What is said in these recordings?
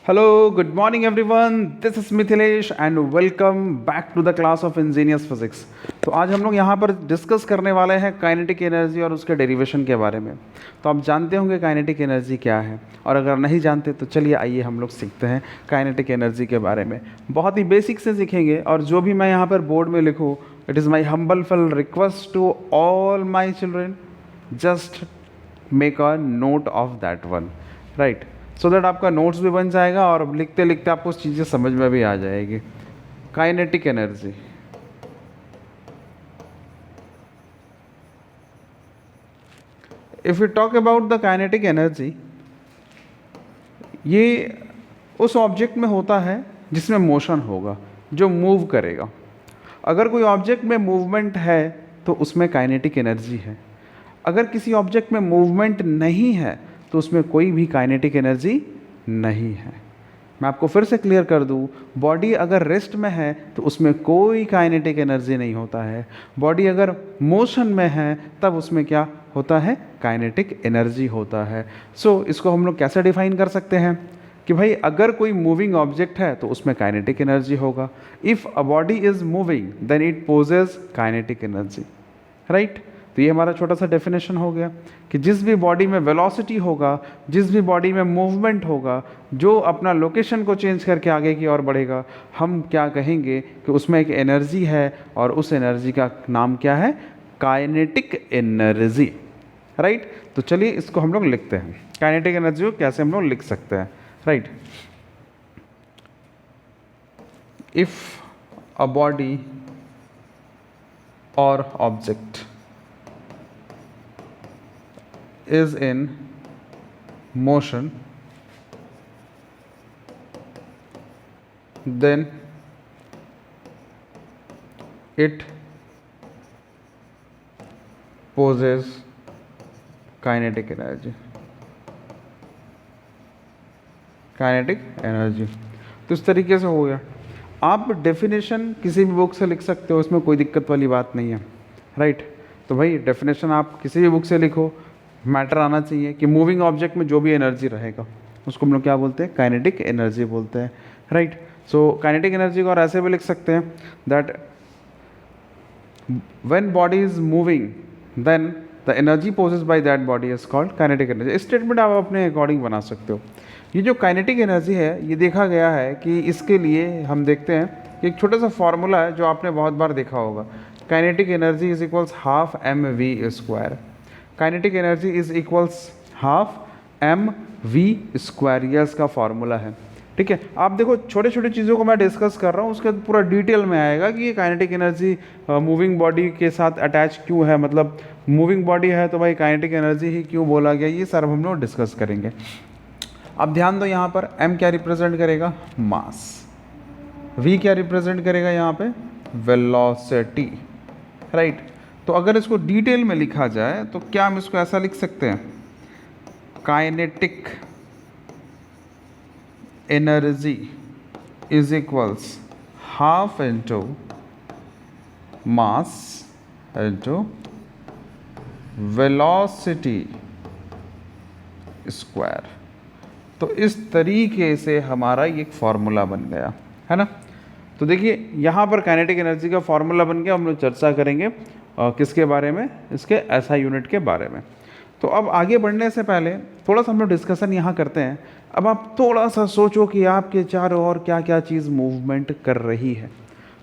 Hello, good morning everyone. This is Mithilesh and welcome back to the class of Ingenious Physics. तो आज हम लोग यहाँ पर डिस्कस करने वाले हैं काइनेटिक एनर्जी और उसके डेरिवेशन के बारे में। तो आप जानते होंगे काइनेटिक एनर्जी क्या है, और अगर नहीं जानते तो चलिए आइए हम लोग सीखते हैं काइनेटिक एनर्जी के बारे में। बहुत ही बेसिक से सीखेंगे, और जो भी मैं यहाँ पर बोर्ड में लिखूँ, it is my humble request to all my children, just make a note of that one, right, so that आपका नोट्स भी बन जाएगा और लिखते लिखते आपको चीज़ें समझ में भी आ जाएगी। Kinetic energy, if you talk about the kinetic energy, ये उस ऑब्जेक्ट में होता है जिसमें मोशन होगा, जो मूव करेगा। अगर कोई ऑब्जेक्ट में मूवमेंट है तो उसमें काइनेटिक एनर्जी है। अगर किसी ऑब्जेक्ट में मूवमेंट नहीं है तो उसमें कोई भी काइनेटिक एनर्जी नहीं है। मैं आपको फिर से क्लियर कर दूं, बॉडी अगर रेस्ट में है तो उसमें कोई काइनेटिक एनर्जी नहीं होता है। बॉडी अगर मोशन में है तब उसमें क्या होता है, काइनेटिक एनर्जी होता है। सो इसको हम लोग कैसे डिफाइन कर सकते हैं कि भाई अगर कोई मूविंग ऑब्जेक्ट है तो उसमें काइनेटिक एनर्जी होगा। If a body is moving then it possesses kinetic energy, right. तो ये हमारा छोटा सा डेफिनेशन हो गया कि जिस भी बॉडी में वेलोसिटी होगा, जिस भी बॉडी में मूवमेंट होगा, जो अपना लोकेशन को चेंज करके आगे की ओर बढ़ेगा, हम क्या कहेंगे कि उसमें एक एनर्जी है, और उस एनर्जी का नाम क्या है, काइनेटिक एनर्जी, राइट। तो चलिए इसको हम लोग लिखते हैं, काइनेटिक एनर्जी को कैसे हम लोग लिख सकते हैं, राइट। इफ अ बॉडी और object is in motion, then it poses kinetic energy. Kinetic energy, तो इस तरीके से हो गया। आप डेफिनेशन किसी भी बुक से लिख सकते हो, इसमें कोई दिक्कत वाली बात नहीं है, राइट। तो भाई डेफिनेशन आप किसी भी बुक से लिखो, मैटर आना चाहिए कि मूविंग ऑब्जेक्ट में जो भी एनर्जी रहेगा उसको हम लोग क्या बोलते हैं, काइनेटिक एनर्जी बोलते हैं, राइट। सो काइनेटिक एनर्जी को और ऐसे भी लिख सकते हैं that when body is moving then the energy possess by that body is called kinetic energy. Statement आप अपने अकॉर्डिंग बना सकते हो। ये जो काइनेटिक एनर्जी है, ये देखा गया है कि इसके लिए हम देखते हैं कि एक छोटा सा फॉर्मूला है जो आपने बहुत बार देखा होगा, kinetic energy is equals half m v square. Kinetic energy is equals half m v square, यह इसका फॉर्मूला है, ठीक है। आप देखो छोटे छोटे चीज़ों को मैं डिस्कस कर रहा हूँ, उसके पूरा डिटेल में आएगा कि ये काइनेटिक एनर्जी मूविंग बॉडी के साथ अटैच क्यों है, मतलब मूविंग बॉडी है तो भाई काइनेटिक एनर्जी ही क्यों बोला गया, ये सब हम लोग डिस्कस करेंगे। अब ध्यान दो, यहाँ पर m क्या रिप्रेजेंट करेगा, मास, v क्या रिप्रेजेंट करेगा यहाँ पे, वेलोसिटी, राइट। तो अगर इसको डिटेल में लिखा जाए तो क्या हम इसको ऐसा लिख सकते हैं, kinetic energy is equals half into mass into velocity square. तो इस तरीके से हमारा ये एक फॉर्मूला बन गया है ना। तो देखिए यहाँ पर काइनेटिक एनर्जी का फॉर्मूला बन गया। हम लोग चर्चा करेंगे किसके बारे में, इसके एसआई यूनिट के बारे में। तो अब आगे बढ़ने से पहले थोड़ा सा हम लोग डिस्कशन यहाँ करते हैं। अब आप थोड़ा सा सोचो कि आपके चारों ओर क्या क्या चीज़ मूवमेंट कर रही है।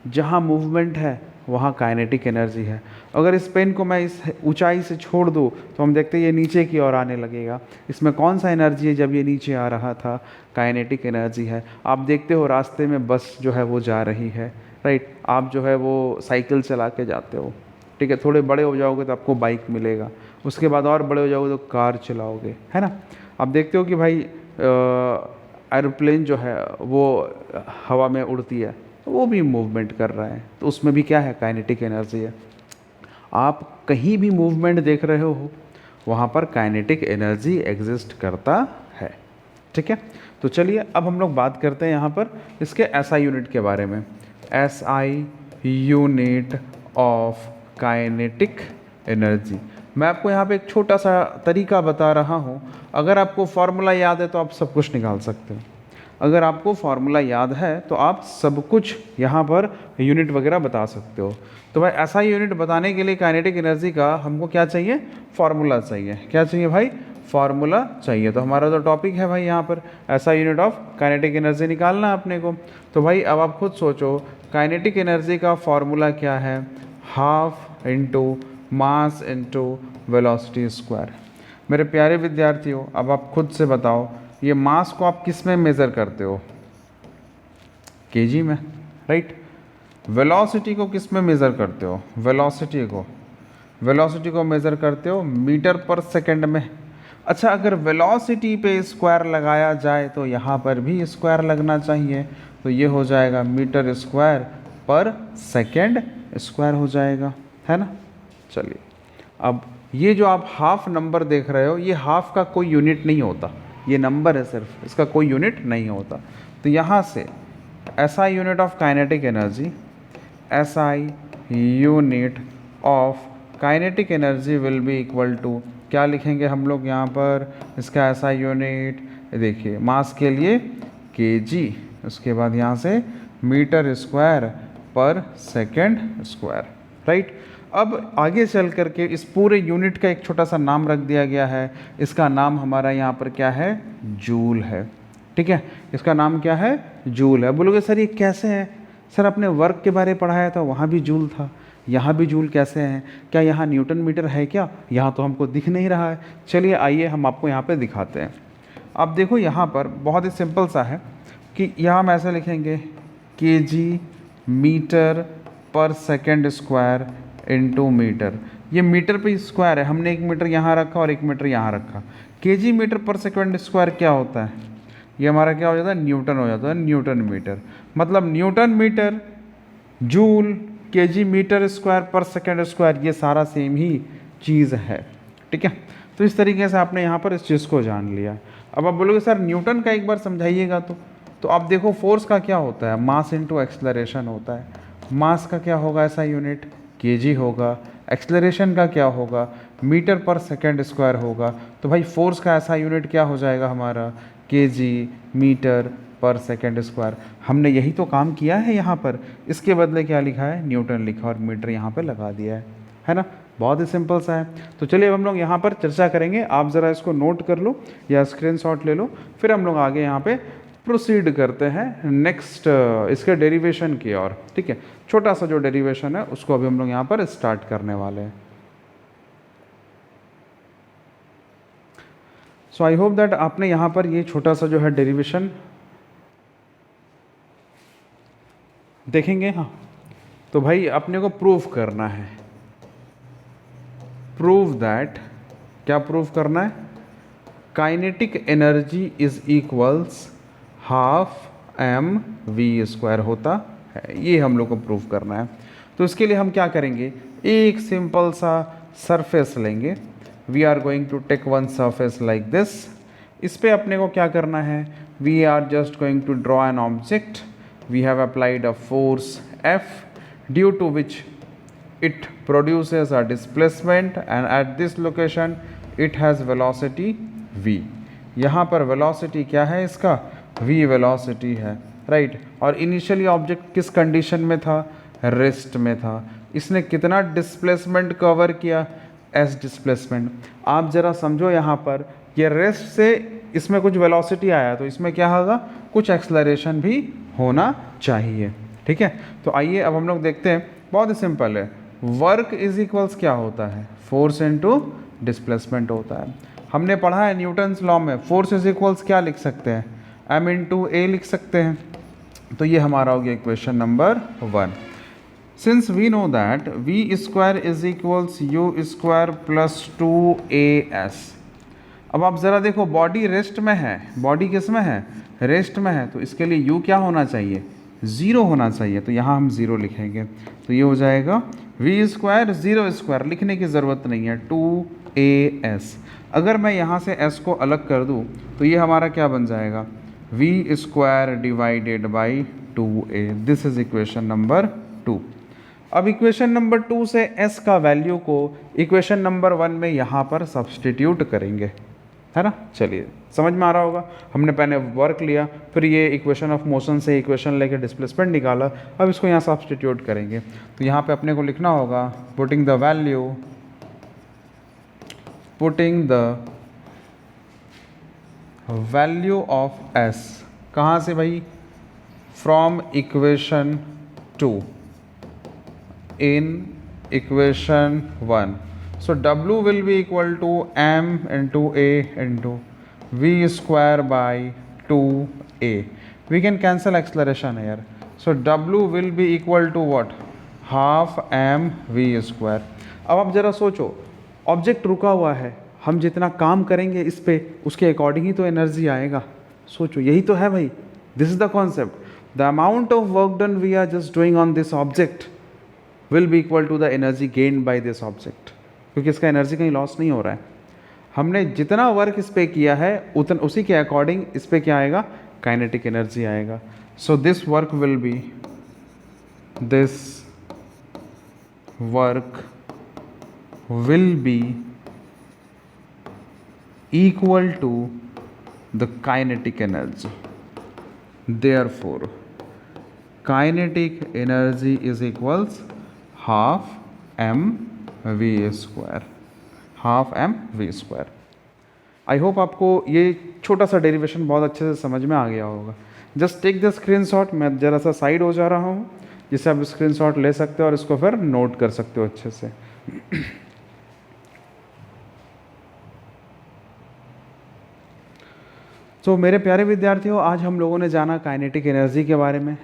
जहाँ मूवमेंट है वहाँ काइनेटिक एनर्जी है। अगर इस पेन को मैं इस ऊंचाई से छोड़ दूँ तो हम देखते हैं ये नीचे की ओर आने लगेगा। इसमें कौन सा एनर्जी है जब ये नीचे आ रहा था, काइनेटिक एनर्जी है। आप देखते हो रास्ते में बस जो है वो जा रही है, राइट। आप जो है वो साइकिल चला के जाते हो, ठीक है। थोड़े बड़े हो जाओगे तो आपको बाइक मिलेगा, उसके बाद और बड़े हो जाओगे तो कार चलाओगे, है ना। आप देखते हो कि भाई एरोप्लेन जो है वो हवा में उड़ती है, तो वो भी मूवमेंट कर रहा है, तो उसमें भी क्या है, काइनेटिक एनर्जी है। आप कहीं भी मूवमेंट देख रहे हो वहाँ पर काइनेटिक एनर्जी एग्जिस्ट करता है, ठीक है। तो चलिए अब हम लोग बात करते हैं यहाँ पर इसके एसआई यूनिट के बारे में। SI unit of kinetic energy. मैं आपको यहाँ पे एक छोटा सा तरीका बता रहा हूँ, अगर आपको फॉर्मूला याद है तो आप सब कुछ निकाल सकते हो। अगर आपको फार्मूला याद है तो आप सब कुछ यहाँ पर यूनिट वगैरह बता सकते हो। तो भाई ऐसा यूनिट बताने के लिए काइनेटिक एनर्जी का हमको क्या चाहिए, फार्मूला चाहिए। क्या चाहिए भाई, फार्मूला चाहिए। तो हमारा जो टॉपिक है भाई यहाँ पर ऐसा यूनिट ऑफ काइनेटिक एनर्जी निकालना है अपने को। तो भाई अब आप खुद सोचो काइनेटिक एनर्जी का फार्मूला क्या है, half into mass into velocity square. मेरे प्यारे विद्यार्थियों अब आप खुद से बताओ ये मास को आप किस में मेज़र करते हो, केजी में, राइट। वेलोसिटी को किस में मेज़र करते हो, वेलोसिटी को मेज़र करते हो मीटर पर सेकंड में। अच्छा अगर वेलोसिटी पे स्क्वायर लगाया जाए तो यहाँ पर भी स्क्वायर लगना चाहिए, तो ये हो जाएगा मीटर स्क्वायर पर सेकंड स्क्वायर हो जाएगा, है ना। चलिए अब ये जो आप हाफ नंबर देख रहे हो ये हाफ का कोई यूनिट नहीं होता, ये नंबर है सिर्फ, इसका कोई यूनिट नहीं होता। तो यहाँ से SI unit of kinetic energy, SI unit of kinetic energy will be equal to, क्या लिखेंगे हम लोग यहाँ पर, इसका SI यूनिट देखिए मास के लिए kg, उसके बाद यहाँ से मीटर स्क्वायर पर सेकंड स्क्वायर, राइट। अब आगे चल करके इस पूरे यूनिट का एक छोटा सा नाम रख दिया गया है, इसका नाम हमारा यहाँ पर क्या है, जूल है, ठीक है। इसका नाम क्या है, जूल है। बोलोगे सर ये कैसे है, सर अपने वर्क के बारे में पढ़ाया था वहाँ भी जूल था, यहाँ भी जूल कैसे हैं, क्या यहाँ न्यूटन मीटर है क्या, यहाँ तो हमको दिख नहीं रहा है। चलिए आइए हम आपको यहाँ पे दिखाते हैं। अब देखो यहाँ पर बहुत ही सिंपल सा है कि यहाँ हम ऐसे लिखेंगे kg मीटर पर सेकंड स्क्वायर इनटू मीटर। ये मीटर पे स्क्वायर है, हमने एक मीटर यहाँ रखा और एक मीटर यहाँ रखा। kg मीटर पर सेकंड स्क्वायर क्या होता है, ये हमारा क्या हो जाता है, न्यूटन हो जाता है, न्यूटन मीटर। मतलब newton metre joule kg metre square पर सेकंड स्क्वायर, ये सारा सेम ही चीज़ है, ठीक है। तो इस तरीके से आपने यहाँ पर इस चीज़ को जान लिया। अब आप बोलोगे सर न्यूटन का एक बार समझाइएगा। तो आप देखो फोर्स का क्या होता है, मास इंटू एक्सलरेशन होता है। मास का क्या होगा ऐसा यूनिट, kg होगा। एक्सलरेशन का क्या होगा, मीटर पर सेकंड स्क्वायर होगा। तो भाई फोर्स का ऐसा यूनिट क्या हो जाएगा हमारा, kg मीटर पर सेकंड स्क्वायर। हमने यही तो काम किया है यहाँ पर, इसके बदले क्या लिखा है, न्यूटन लिखा और मीटर यहाँ पे लगा दिया है ना। बहुत ही सिंपल सा है। तो चलिए अब हम लोग यहाँ पर चर्चा करेंगे, आप ज़रा इसको नोट कर लो या स्क्रीनशॉट ले लो, फिर हम लोग आगे यहाँ पे प्रोसीड करते हैं नेक्स्ट इसके डेरिवेशन की ओर, ठीक है। छोटा सा जो डेरिवेशन है उसको अभी हम लोग यहाँ पर स्टार्ट करने वाले हैं। सो आई होप दैट आपने यहाँ पर ये छोटा सा जो है डेरिवेशन देखेंगे। हाँ तो भाई अपने को प्रूव करना है, प्रूव दैट, क्या प्रूव करना है, kinetic energy is equals half mv² होता है, ये हम लोग को प्रूव करना है। तो इसके लिए हम क्या करेंगे, एक सिंपल सा सरफेस लेंगे। We are going to take one surface like this. इस पे अपने को क्या करना है, we are just going to draw an object. We have applied a force F due to which it produces a displacement and at this location it has velocity v। यहाँ पर velocity क्या है इसका, v velocity है, right. और initially object किस condition में था, रेस्ट में था। इसने कितना डिस्प्लेसमेंट कवर किया, s डिस्प्लेसमेंट। आप ज़रा समझो यहाँ पर, ये रेस्ट से इसमें कुछ वेलोसिटी आया तो इसमें क्या होगा, कुछ एक्सलरेशन भी होना चाहिए, ठीक है। तो आइए अब हम लोग देखते हैं, बहुत ही सिंपल है। वर्क इज इक्वल्स क्या होता है, फोर्स इनटू डिस्प्लेसमेंट होता है। हमने पढ़ा है न्यूटन्स लॉ में, फोर्स इज इक्वल्स क्या लिख सकते हैं, m इंटू ए लिख सकते हैं। तो ये हमारा हो गया equation number 1। Since we know that v square is equals u square plus 2as। अब आप ज़रा देखो, बॉडी रेस्ट में है, बॉडी किस में है, रेस्ट में है, तो इसके लिए u क्या होना चाहिए, 0 होना चाहिए। तो यहाँ हम 0 लिखेंगे, तो ये हो जाएगा v स्क्वायर 0 स्क्वायर, लिखने की ज़रूरत नहीं है, 2as। अगर मैं यहाँ से s को अलग कर दूँ तो ये हमारा क्या बन जाएगा, v square divided by 2a। This is equation number 2। अब इक्वेशन नंबर 2 से s का वैल्यू को इक्वेशन नंबर 1 में यहाँ पर सब्सटीट्यूट करेंगे, है ना। चलिए समझ में आ रहा होगा। हमने पहले वर्क लिया, फिर ये इक्वेशन ऑफ मोशन से इक्वेशन लेके डिस्प्लेसमेंट निकाला, अब इसको यहाँ सब्स्टिट्यूट करेंगे। तो यहाँ पे अपने को लिखना होगा putting the value of S, कहाँ से भाई, from equation 2 in equation 1। So W will be equal to m into a into v square by 2a. We can cancel acceleration here. So W will be equal to what? Half m v square. अब आप ज़रा सोचो, object रुका हुआ है, हम जितना काम करेंगे इस पे उसके अकॉर्डिंग ही तो एनर्जी आएगा। सोचो, यही तो है भाई, this is the concept. The amount of work done we are just doing on this object will be equal to the energy gained by this object, क्योंकि इसका एनर्जी कहीं लॉस नहीं हो रहा है। हमने जितना वर्क इस पे किया है उतना उसी के अकॉर्डिंग इस पे क्या आएगा, काइनेटिक एनर्जी आएगा। So this work will be equal to the kinetic energy. Therefore, kinetic energy is equals half mv square, half mv square. I hope आपको ये छोटा सा डेरिवेशन बहुत अच्छे से समझ में आ गया होगा। जस्ट टेक द स्क्रीनशॉट, मैं ज़रा सा साइड हो जा रहा हूँ जिससे आप स्क्रीनशॉट ले सकते हो और इसको फिर नोट कर सकते हो अच्छे से। तो मेरे प्यारे विद्यार्थियों, आज हम लोगों ने जाना काइनेटिक एनर्जी के बारे में,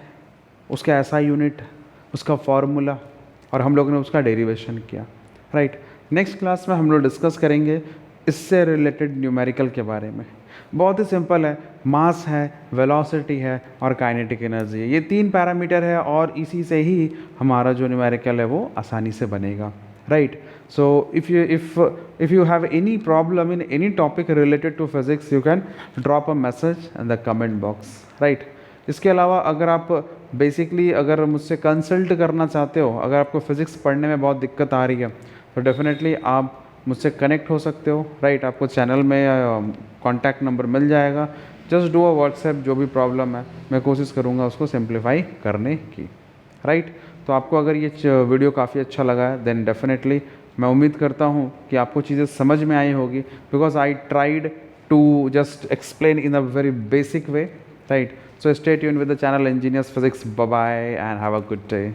उसका ऐसा यूनिट, उसका फॉर्मूला, और हम लोगों ने उसका डेरिवेशन किया। राइट, नेक्स्ट क्लास में हम लोग डिस्कस करेंगे इससे रिलेटेड न्यूमेरिकल के बारे में। बहुत ही सिंपल है, मास है, वेलोसिटी है और काइनेटिक एनर्जी है, ये 3 पैरामीटर है और इसी से ही हमारा जो न्यूमेरिकल है वो आसानी से बनेगा। Right, so if you have any problem in any topic related to physics, you can drop a message in the comment box. Right, इसके अलावा अगर आप बेसिकली अगर मुझसे कंसल्ट करना चाहते हो, अगर आपको फिज़िक्स पढ़ने में बहुत दिक्कत आ रही है तो डेफिनेटली आप मुझसे कनेक्ट हो सकते हो। राइट, आपको चैनल में कॉन्टैक्ट नंबर मिल जाएगा। जस्ट डू अ व्हाट्सएप, जो भी प्रॉब्लम है मैं कोशिश करूँगा उसको सिंप्लीफाई करने की। राइट, तो आपको अगर ये वीडियो काफ़ी अच्छा लगा है देन डेफिनेटली मैं उम्मीद करता हूँ कि आपको चीज़ें समझ में आई होगी, because I tried to just explain in a very basic way. Right, so stay tuned with the channel Engineers Physics. Bye bye and have a good day.